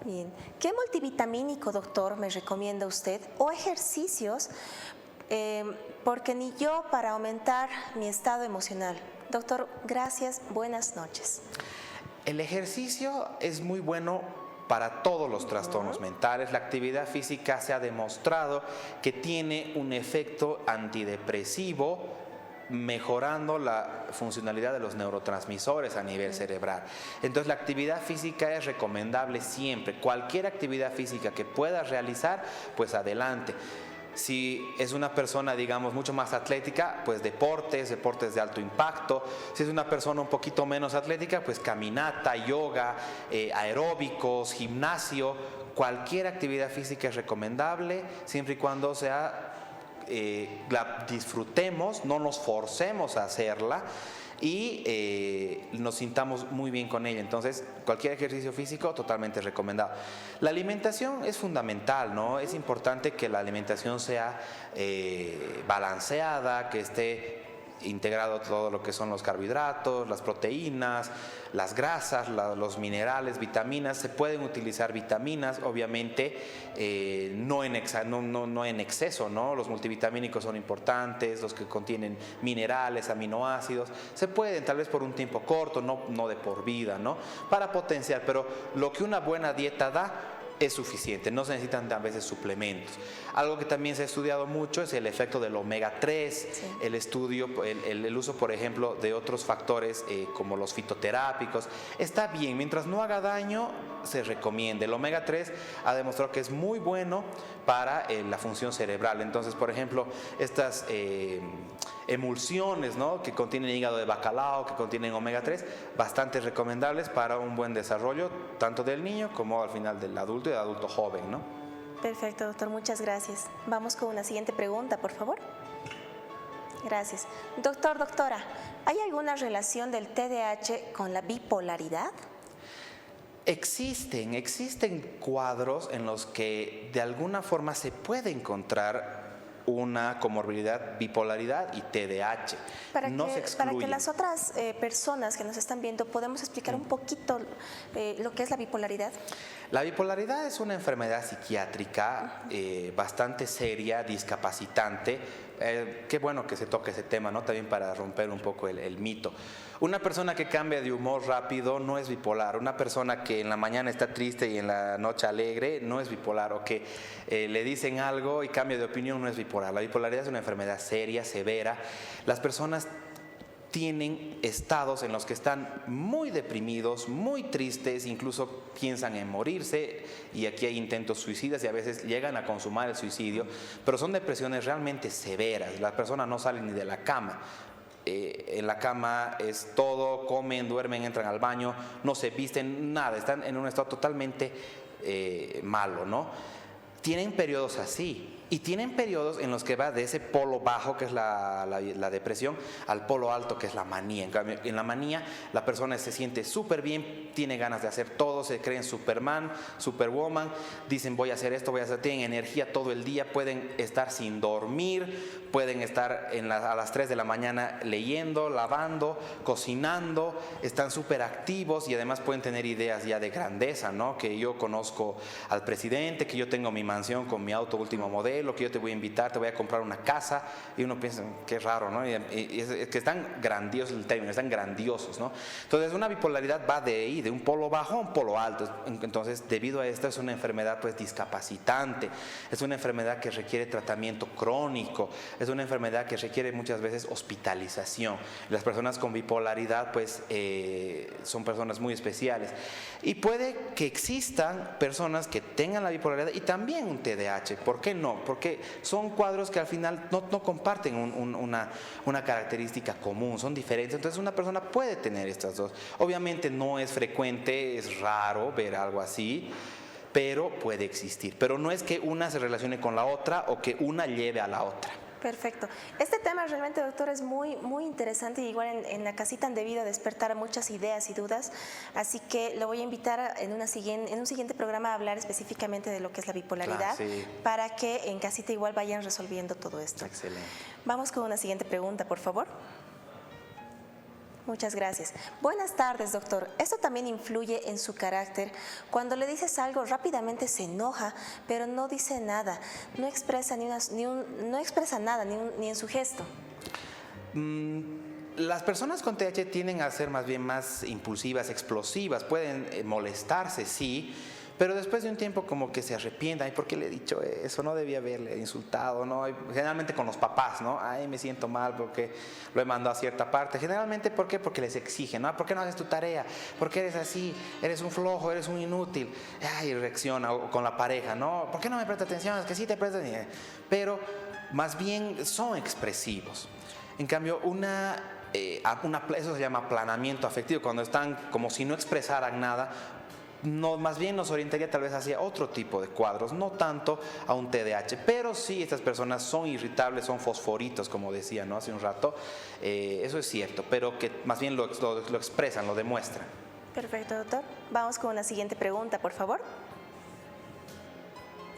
Bien, ¿qué multivitamínico, doctor, me recomienda usted o ejercicios? Porque ni yo para aumentar mi estado emocional. Doctor, gracias, buenas noches. El ejercicio es muy bueno para todos los trastornos mentales. La actividad física se ha demostrado que tiene un efecto antidepresivo, mejorando la funcionalidad de los neurotransmisores a nivel cerebral. Entonces la actividad física es recomendable siempre. Cualquier actividad física que puedas realizar, pues adelante. Si es una persona, digamos, mucho más atlética, pues deportes de alto impacto. Si es una persona un poquito menos atlética, pues caminata, yoga, aeróbicos, gimnasio. Cualquier actividad física es recomendable, siempre y cuando la disfrutemos, no nos forcemos a hacerla y nos sintamos muy bien con ella. Entonces, cualquier ejercicio físico totalmente recomendado. La alimentación es fundamental, ¿no? Es importante que la alimentación sea balanceada, que esté integrado todo lo que son los carbohidratos, las proteínas, las grasas, los minerales, vitaminas. Se pueden utilizar vitaminas, obviamente no en exceso, ¿no? Los multivitamínicos son importantes, los que contienen minerales, aminoácidos. Se pueden, tal vez por un tiempo corto, no de por vida, ¿no? Para potenciar, pero lo que una buena dieta da es suficiente, no se necesitan a veces suplementos. Algo que también se ha estudiado mucho es el efecto del omega 3, sí. El uso, por ejemplo, de otros factores como los fitoterápicos. Está bien, mientras no haga daño, se recomienda. El omega 3 ha demostrado que es muy bueno para la función cerebral. Entonces, por ejemplo, estas emulsiones, ¿no?, que contienen hígado de bacalao, que contienen omega 3, bastante recomendables para un buen desarrollo tanto del niño como al final del adulto y del adulto joven, ¿no? Perfecto, doctor, muchas gracias. Vamos con una siguiente pregunta, por favor. Gracias. Doctora, ¿hay alguna relación del TDAH con la bipolaridad? Existen cuadros en los que de alguna forma se puede encontrar una comorbilidad, bipolaridad y TDAH. Para que las otras personas que nos están viendo podemos explicar un poquito lo que es la bipolaridad. La bipolaridad es una enfermedad psiquiátrica bastante seria, discapacitante. Qué bueno que se toque ese tema, ¿no? También para romper un poco el mito. Una persona que cambia de humor rápido no es bipolar. Una persona que en la mañana está triste y en la noche alegre no es bipolar. O que le dicen algo y cambia de opinión no es bipolar. La bipolaridad es una enfermedad seria, severa. Las personas tienen estados en los que están muy deprimidos, muy tristes, incluso piensan en morirse, y aquí hay intentos suicidas y a veces llegan a consumar el suicidio, pero son depresiones realmente severas. Las personas no salen ni de la cama. en la cama es todo, comen, duermen, entran al baño, no se visten, nada, están en un estado totalmente malo, ¿no? Tienen periodos así. Y tienen periodos en los que va de ese polo bajo, que es la depresión, al polo alto, que es la manía. En cambio, en la manía, la persona se siente súper bien, tiene ganas de hacer todo, se creen Superman, Superwoman, dicen voy a hacer esto, voy a hacer, tienen energía todo el día, pueden estar sin dormir, pueden estar a las 3 de la mañana leyendo, lavando, cocinando, están súper activos y además pueden tener ideas ya de grandeza, ¿no? Que yo conozco al presidente, que yo tengo mi mansión con mi auto último modelo, que yo te voy a invitar, te voy a comprar una casa, y uno piensa, qué raro, ¿no? Y es que están grandiosos el término, están grandiosos, ¿no? Entonces una bipolaridad va de ahí, de un polo bajo a un polo alto. Entonces, debido a esto, es una enfermedad pues discapacitante, es una enfermedad que requiere tratamiento crónico, es una enfermedad que requiere muchas veces hospitalización. Las personas con bipolaridad pues son personas muy especiales, y puede que existan personas que tengan la bipolaridad y también un TDAH. ¿Por qué no? Porque son cuadros que al final no comparten una característica común, son diferentes. Entonces una persona puede tener estas dos. Obviamente no es frecuente, es raro ver algo así, pero puede existir. Pero no es que una se relacione con la otra o que una lleve a la otra. Perfecto. Este tema realmente, doctor, es muy, muy interesante, y igual en la casita han debido despertar muchas ideas y dudas, así que lo voy a invitar en un siguiente programa a hablar específicamente de lo que es la bipolaridad, Claro, sí. para que en casita igual vayan resolviendo todo esto. Excelente. Vamos con una siguiente pregunta, por favor. Muchas gracias. Buenas tardes, doctor. ¿Esto también influye en su carácter? Cuando le dices algo, rápidamente se enoja, pero no dice nada. No expresa nada, ni en su gesto. Las personas con TDAH tienden a ser más bien más impulsivas, explosivas. Pueden molestarse, sí, pero después de un tiempo como que se arrepientan. Ay, ¿por qué le he dicho eso? No debía haberle insultado, ¿no? Generalmente con los papás, ¿no? Ay, me siento mal porque lo he mandado a cierta parte. Generalmente, ¿por qué? Porque les exigen, ¿no? ¿Por qué no haces tu tarea? ¿Por qué eres así? Eres un flojo, eres un inútil. Ay, reacciona. O con la pareja, ¿no? ¿Por qué no me prestas atención? Es que sí te prestas atención. Pero más bien son expresivos. En cambio, eso se llama aplanamiento afectivo, cuando están como si no expresaran nada. No, más bien nos orientaría tal vez hacia otro tipo de cuadros, no tanto a un TDAH, pero sí estas personas son irritables, son fosforitos, como decía, ¿no? Hace un rato. Eso es cierto, pero que más bien lo expresan, lo demuestran. Perfecto, doctor. Vamos con una siguiente pregunta, por favor.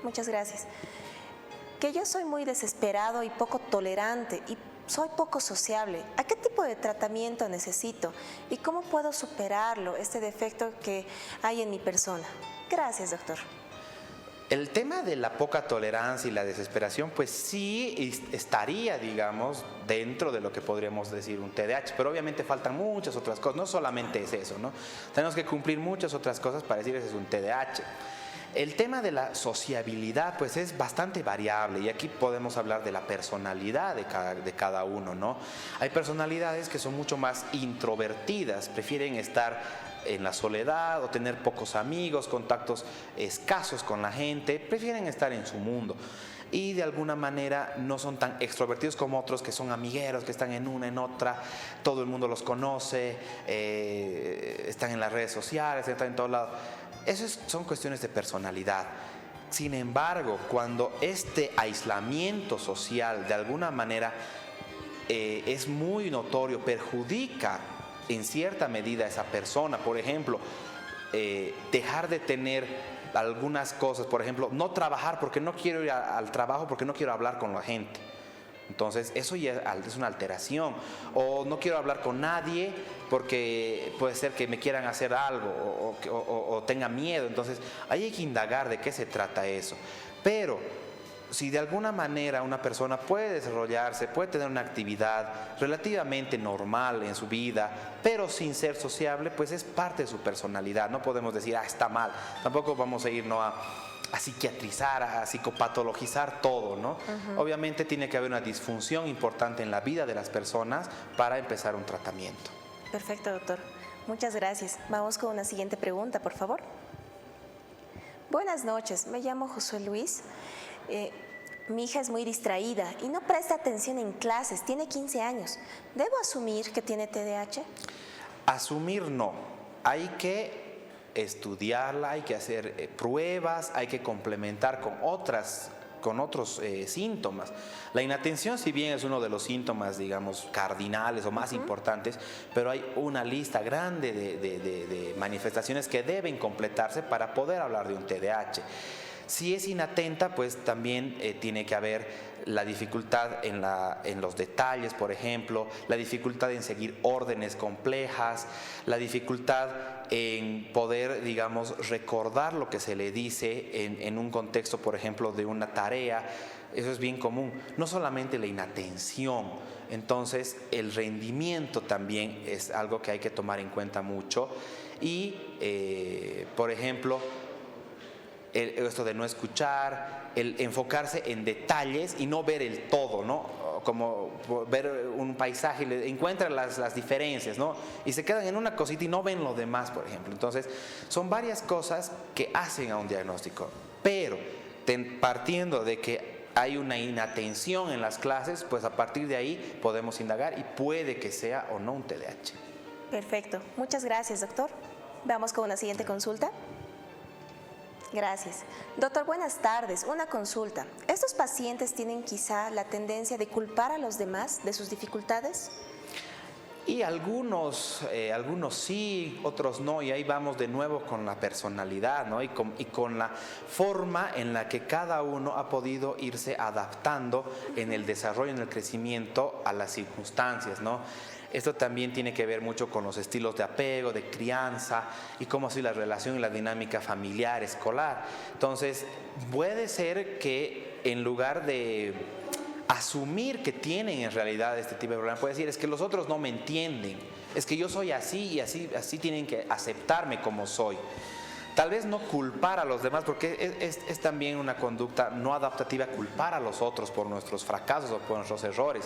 Muchas gracias. Que yo soy muy desesperado y poco tolerante y soy poco sociable. ¿A qué tipo de tratamiento necesito? ¿Y cómo puedo superarlo, este defecto que hay en mi persona? Gracias, doctor. El tema de la poca tolerancia y la desesperación, pues sí estaría, digamos, dentro de lo que podríamos decir un TDAH, pero obviamente faltan muchas otras cosas, no solamente es eso, ¿no? Tenemos que cumplir muchas otras cosas para decir ese es un TDAH. El tema de la sociabilidad pues es bastante variable, y aquí podemos hablar de la personalidad de cada uno, ¿no? Hay personalidades que son mucho más introvertidas, prefieren estar en la soledad o tener pocos amigos, contactos escasos con la gente, prefieren estar en su mundo. Y de alguna manera no son tan extrovertidos como otros que son amigueros, que están en una, en otra, todo el mundo los conoce, están en las redes sociales, están en todos lados. Esas son cuestiones de personalidad. Sin embargo, cuando este aislamiento social de alguna manera es muy notorio, perjudica en cierta medida a esa persona, por ejemplo, dejar de tener algunas cosas, por ejemplo, no trabajar porque no quiero ir al trabajo, porque no quiero hablar con la gente. Entonces, eso ya es una alteración. O no quiero hablar con nadie porque puede ser que me quieran hacer algo o tenga miedo. Entonces, ahí hay que indagar de qué se trata eso. Pero, si de alguna manera una persona puede desarrollarse, puede tener una actividad relativamente normal en su vida, pero sin ser sociable, pues es parte de su personalidad. No podemos decir, está mal. Tampoco vamos a irnos a psiquiatrizar, a psicopatologizar todo, ¿no? Obviamente tiene que haber una disfunción importante en la vida de las personas para empezar un tratamiento. Perfecto, doctor. Muchas gracias. Vamos con una siguiente pregunta, por favor. Buenas noches, me llamo José Luis. Mi hija es muy distraída y no presta atención en clases, tiene 15 años. ¿Debo asumir que tiene TDAH? Asumir no, hay que estudiarla, hay que hacer pruebas, hay que complementar con otros síntomas. La inatención, si bien es uno de los síntomas, digamos, cardinales o más importantes, pero hay una lista grande de manifestaciones que deben completarse para poder hablar de un TDAH. Si es inatenta, pues también tiene que haber la dificultad en los detalles, por ejemplo, la dificultad en seguir órdenes complejas, la dificultad en poder, digamos, recordar lo que se le dice en un contexto, por ejemplo, de una tarea. Eso es bien común. No solamente la inatención, entonces el rendimiento también es algo que hay que tomar en cuenta mucho. Y, por ejemplo, esto de no escuchar, el enfocarse en detalles y no ver el todo, ¿no? Como ver un paisaje y encuentran las diferencias, ¿no? Y se quedan en una cosita y no ven lo demás, por ejemplo. Entonces, son varias cosas que hacen a un diagnóstico, pero partiendo de que hay una inatención en las clases, pues a partir de ahí podemos indagar y puede que sea o no un TDAH. Perfecto. Muchas gracias, doctor. Vamos con una siguiente consulta. Gracias. Doctor, buenas tardes. Una consulta. ¿Estos pacientes tienen quizá la tendencia de culpar a los demás de sus dificultades? Y algunos sí, otros no, y ahí vamos de nuevo con la personalidad, ¿no? y con la forma en la que cada uno ha podido irse adaptando en el desarrollo, en el crecimiento a las circunstancias, ¿no? Esto también tiene que ver mucho con los estilos de apego, de crianza y cómo ha sido la relación y la dinámica familiar, escolar. Entonces, puede ser que en lugar de asumir que tienen en realidad este tipo de problema, puede decir, es que los otros no me entienden, es que yo soy así y así tienen que aceptarme como soy. Tal vez no culpar a los demás, porque es también una conducta no adaptativa culpar a los otros por nuestros fracasos o por nuestros errores.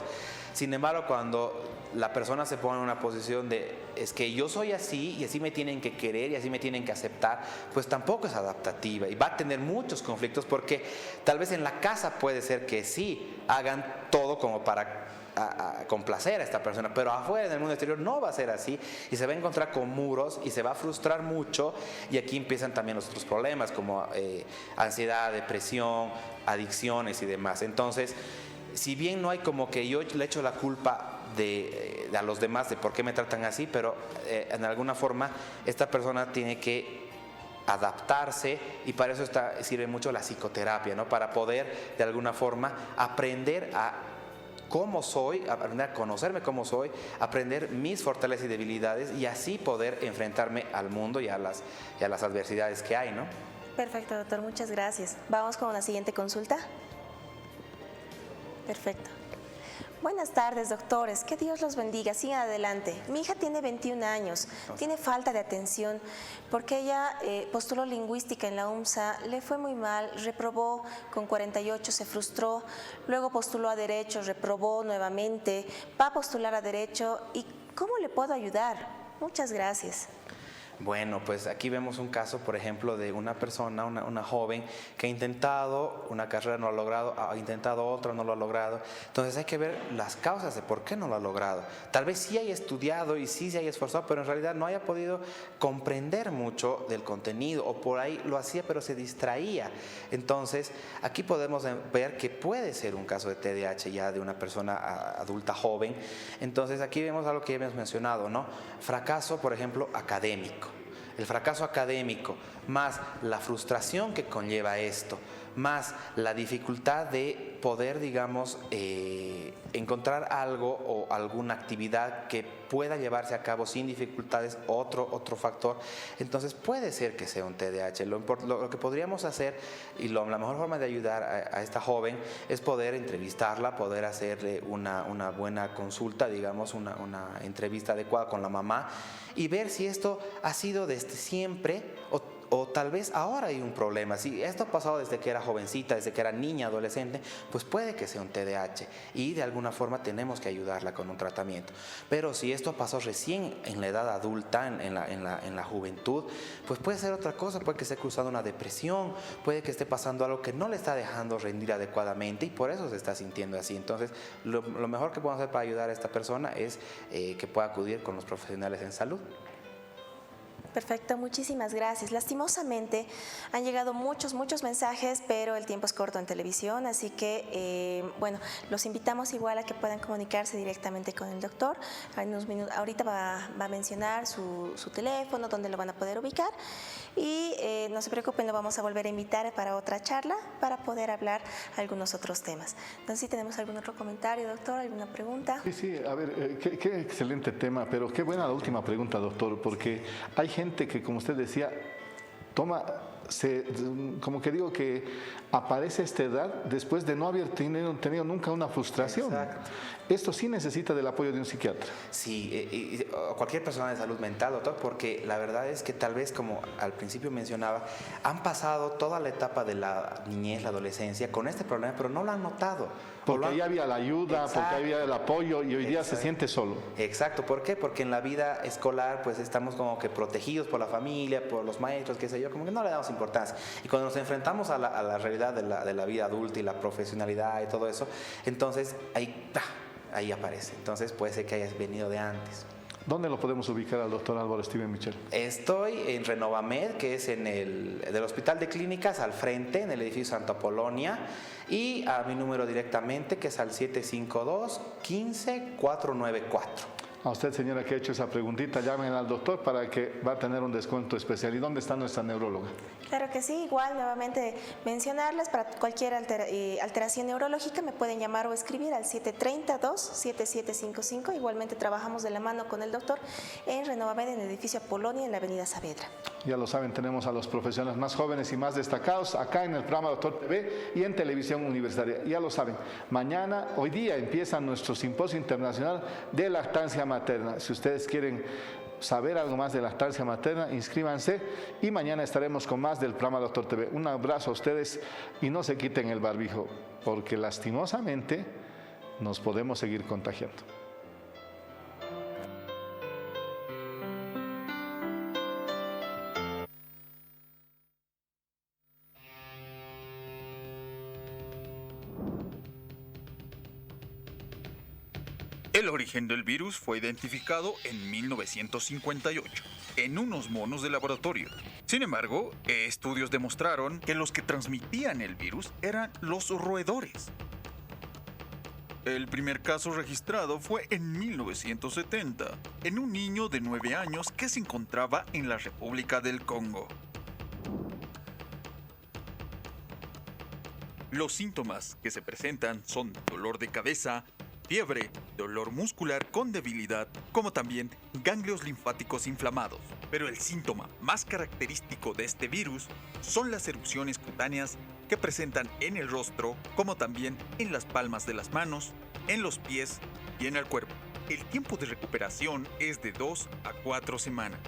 Sin embargo, cuando la persona se pone en una posición de es que yo soy así y así me tienen que querer y así me tienen que aceptar, pues tampoco es adaptativa y va a tener muchos conflictos, porque tal vez en la casa puede ser que sí hagan todo como para a complacer a esta persona, pero afuera en el mundo exterior no va a ser así y se va a encontrar con muros y se va a frustrar mucho, y aquí empiezan también los otros problemas como ansiedad, depresión, adicciones y demás. Entonces, si bien no hay como que yo le echo la culpa a los demás de por qué me tratan así, pero en alguna forma esta persona tiene que adaptarse, y para eso sirve mucho la psicoterapia, ¿no? Para poder de alguna forma aprender a cómo soy, aprender a conocerme cómo soy, aprender mis fortalezas y debilidades, y así poder enfrentarme al mundo y a las adversidades que hay, ¿no? Perfecto, doctor, muchas gracias. Vamos con la siguiente consulta. Perfecto. Buenas tardes, doctores. Que Dios los bendiga. Sigan adelante. Mi hija tiene 21 años. Tiene falta de atención porque ella postuló lingüística en la UMSA, le fue muy mal, reprobó con 48, se frustró. Luego postuló a Derecho, reprobó nuevamente. Va a postular a Derecho. ¿Y cómo le puedo ayudar? Muchas gracias. Bueno, pues aquí vemos un caso, por ejemplo, de una persona, una joven que ha intentado una carrera, no lo ha logrado, ha intentado otra, no lo ha logrado. Entonces hay que ver las causas de por qué no lo ha logrado. Tal vez sí haya estudiado y sí se haya esforzado, pero en realidad no haya podido comprender mucho del contenido, o por ahí lo hacía pero se distraía. Entonces aquí podemos ver que puede ser un caso de TDAH ya de una persona adulta joven. Entonces aquí vemos algo que ya hemos mencionado, ¿no? Fracaso, por ejemplo, académico. El fracaso académico, más la frustración que conlleva esto, más la dificultad de poder, digamos, encontrar algo o alguna actividad que pueda llevarse a cabo sin dificultades, otro factor. Entonces puede ser que sea un TDAH. Lo que podríamos hacer, y la mejor forma de ayudar a esta joven, es poder entrevistarla, poder hacerle una buena consulta, digamos, una entrevista adecuada con la mamá, y ver si esto ha sido desde siempre o tal vez ahora hay un problema. Si esto ha pasado desde que era jovencita, desde que era niña, adolescente, pues puede que sea un TDAH y de alguna forma tenemos que ayudarla con un tratamiento. Pero si esto pasó recién en la edad adulta, en la juventud, pues puede ser otra cosa, puede que esté cruzando una depresión, puede que esté pasando algo que no le está dejando rendir adecuadamente y por eso se está sintiendo así. Entonces, lo mejor que podemos hacer para ayudar a esta persona es que pueda acudir con los profesionales en salud. Perfecto, muchísimas gracias. Lastimosamente han llegado muchos mensajes, pero el tiempo es corto en televisión, así que, bueno, los invitamos igual a que puedan comunicarse directamente con el doctor. Ahorita va a mencionar su teléfono, donde lo van a poder ubicar y no se preocupen, lo vamos a volver a invitar para otra charla para poder hablar algunos otros temas. Entonces, si tenemos algún otro comentario, doctor, alguna pregunta. Sí, a ver, qué excelente tema, pero qué buena la última pregunta, doctor, porque hay gente que, como usted decía, como que digo que aparece a esta edad después de no haber tenido nunca una frustración. Exacto. Esto sí necesita del apoyo de un psiquiatra. Sí, cualquier persona de salud mental, doctor, porque la verdad es que tal vez, como al principio mencionaba, han pasado toda la etapa de la niñez, la adolescencia con este problema, pero no lo han notado. Porque ahí había la ayuda, Exacto. Porque ahí había el apoyo y hoy día se siente solo. Exacto, ¿por qué? Porque en la vida escolar pues estamos como que protegidos por la familia, por los maestros, qué sé yo, como que no le damos importancia. Y cuando nos enfrentamos a la realidad de la vida adulta y la profesionalidad y todo eso, entonces ahí aparece. Entonces puede ser que hayas venido de antes. ¿Dónde lo podemos ubicar al doctor Álvaro Steven Michel? Estoy en Renovamed, que es en del Hospital de Clínicas, al frente, en el edificio Santa Polonia, y a mi número directamente, que es al 752-15-494. A usted, señora, que ha hecho esa preguntita, llamen al doctor para que va a tener un descuento especial. ¿Y dónde está nuestra neuróloga? Claro que sí, igual nuevamente mencionarles, para cualquier alteración neurológica me pueden llamar o escribir al 732-7755. Igualmente trabajamos de la mano con el doctor en Renovamed, en el edificio Polonia, en la avenida Saavedra. Ya lo saben, tenemos a los profesionales más jóvenes y más destacados acá en el programa Doctor TV y en Televisión Universitaria. Ya lo saben, hoy día empieza nuestro simposio internacional de lactancia materna. Si ustedes quieren saber algo más de lactancia materna, inscríbanse y mañana estaremos con más del programa Doctor TV. Un abrazo a ustedes y no se quiten el barbijo, porque lastimosamente nos podemos seguir contagiando. El origen del virus fue identificado en 1958 en unos monos de laboratorio. Sin embargo, estudios demostraron que los que transmitían el virus eran los roedores. El primer caso registrado fue en 1970, en un niño de 9 años que se encontraba en la República del Congo. Los síntomas que se presentan son dolor de cabeza, fiebre, dolor muscular con debilidad, como también ganglios linfáticos inflamados. Pero el síntoma más característico de este virus son las erupciones cutáneas que presentan en el rostro, como también en las palmas de las manos, en los pies y en el cuerpo. El tiempo de recuperación es de 2 a 4 semanas.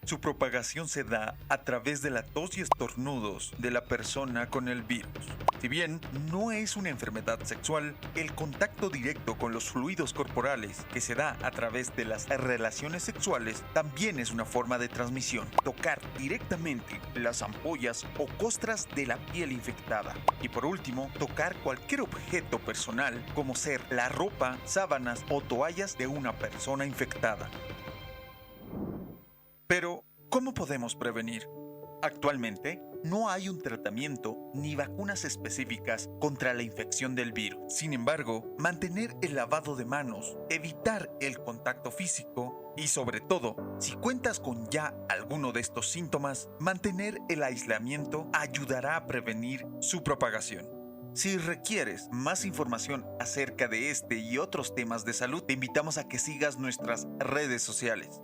Su propagación se da a través de la tos y estornudos de la persona con el virus. Si bien no es una enfermedad sexual, el contacto directo con los fluidos corporales que se da a través de las relaciones sexuales también es una forma de transmisión. Tocar directamente las ampollas o costras de la piel infectada. Y por último, tocar cualquier objeto personal, como ser la ropa, sábanas o toallas de una persona infectada. Pero, ¿cómo podemos prevenir? Actualmente, no hay un tratamiento ni vacunas específicas contra la infección del virus. Sin embargo, mantener el lavado de manos, evitar el contacto físico y, sobre todo, si cuentas con ya alguno de estos síntomas, mantener el aislamiento ayudará a prevenir su propagación. Si requieres más información acerca de este y otros temas de salud, te invitamos a que sigas nuestras redes sociales.